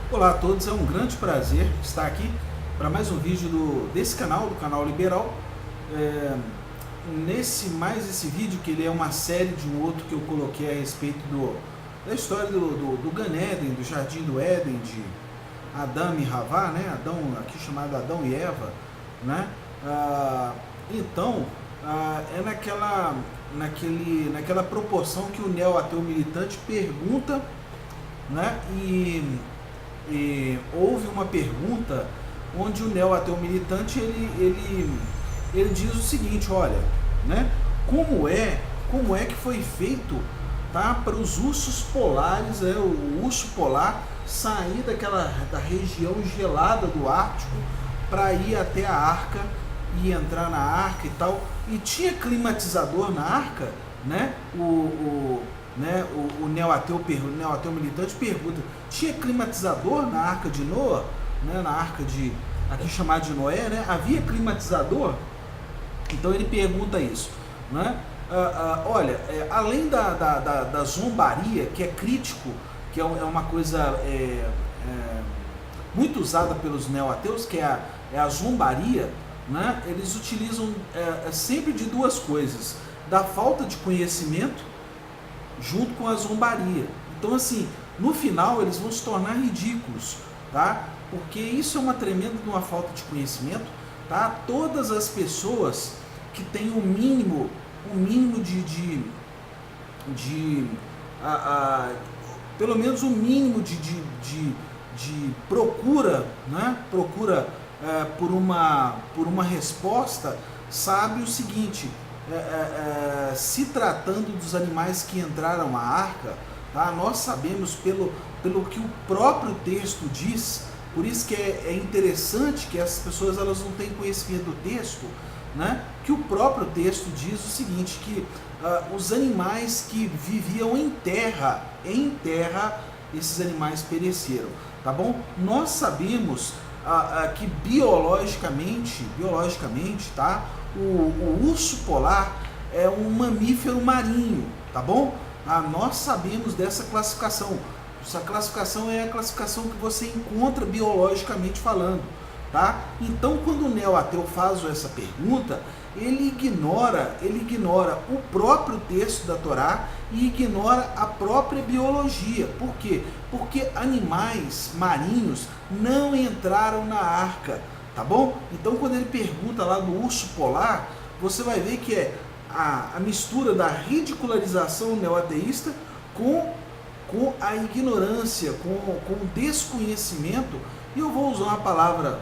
Olá a todos, é um grande prazer estar aqui para mais um vídeo desse canal, do canal Liberal. Esse vídeo, que ele é uma série de um outro que eu coloquei a respeito da história do Gan Eden, do Jardim do Éden, de Adão e Havá, né? Adão, aqui chamado Adão e Eva, né? É naquela proporção que o neo-ateu militante pergunta, né? E houve uma pergunta onde o neo-ateu militante ele diz o seguinte: olha, né, como é que foi feito, tá, para os ursos polares, o urso polar sair da região gelada do Ártico para ir até a arca e entrar na arca e tal, e tinha climatizador na arca, né? O neo-ateu militante pergunta: tinha climatizador na arca de Noé, né, na arca aqui chamada de Noé, né? Havia climatizador? Então ele pergunta isso, né? Olha, além da zombaria, que é crítico, que é uma coisa muito usada pelos neo-ateus, que é a zombaria, né? Eles utilizam sempre de duas coisas: da falta de conhecimento junto com a zombaria. Então, assim, no final eles vão se tornar ridículos, tá? Porque isso é uma tremenda de uma falta de conhecimento, tá? Todas as pessoas que têm o mínimo pelo menos o mínimo de procura, né? Procura por uma resposta, sabe o seguinte: se tratando dos animais que entraram à arca, tá, nós sabemos pelo que o próprio texto diz. Por isso que é interessante que essas pessoas elas não têm conhecimento do texto, né? Que o próprio texto diz o seguinte, que os animais que viviam em terra, esses animais pereceram, tá bom? Nós sabemos que biologicamente, tá? O urso polar é um mamífero marinho, tá bom? Nós sabemos dessa classificação. Essa classificação é a classificação que você encontra biologicamente falando, tá? Então, quando o neo-ateu faz essa pergunta, ele ignora o próprio texto da Torá e ignora a própria biologia. Por quê? Porque animais marinhos não entraram na arca, tá bom? Então, quando ele pergunta lá do urso polar, você vai ver que é a mistura da ridicularização neo-ateísta com a ignorância, com o desconhecimento, e eu vou usar uma palavra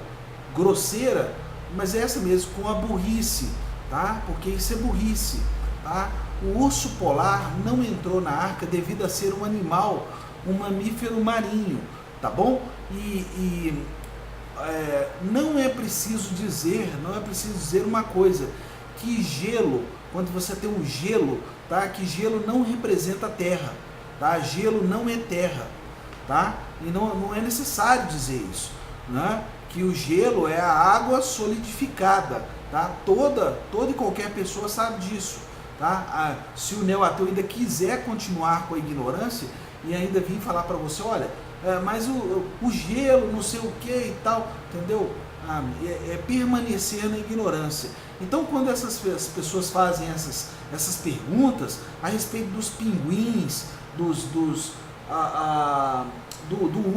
grosseira, mas é essa mesmo, com a burrice, tá? Porque isso é burrice, tá? O urso polar não entrou na arca devido a ser um animal, um mamífero marinho, tá bom? Não é preciso dizer uma coisa, que gelo, quando você tem um gelo, tá? Que gelo não representa a terra, tá? Gelo não é terra, tá? E não é necessário dizer isso, né? Que o gelo é a água solidificada, tá? Toda e qualquer pessoa sabe disso, tá? Se o neo-ateu ainda quiser continuar com a ignorância e ainda vir falar para você: olha, mas o gelo, não sei o que e tal, entendeu? Permanecer na ignorância. Então, quando essas pessoas fazem essas perguntas a respeito dos pinguins, do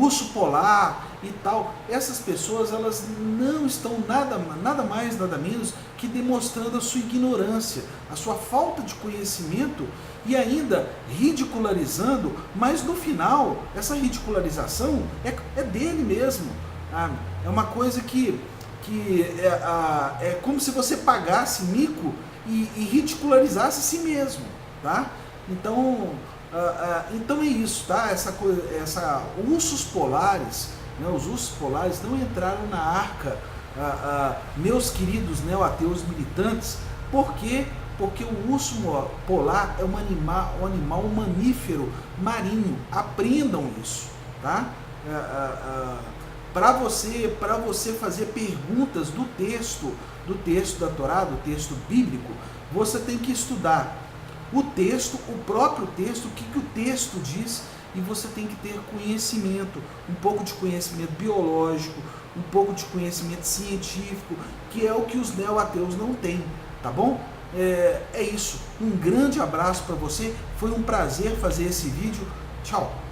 urso polar e tal, essas pessoas elas não estão nada mais, nada menos que demonstrando a sua ignorância, a sua falta de conhecimento, e ainda ridicularizando, mas no final essa ridicularização é dele mesmo. É uma coisa que é como se você pagasse mico e ridicularizasse a si mesmo, tá? Então é isso, tá? Ursos polares, né? Os ursos polares não entraram na arca, meus queridos neo-ateus militantes. Por quê? Porque o urso polar é um mamífero marinho. Aprendam isso, tá? Para você fazer perguntas do texto da Torá, do texto bíblico, você tem que estudar o texto, o próprio texto, o que o texto diz, e você tem que ter conhecimento, um pouco de conhecimento biológico, um pouco de conhecimento científico, que é o que os neo-ateus não têm, tá bom? É isso, um grande abraço para você, foi um prazer fazer esse vídeo, tchau!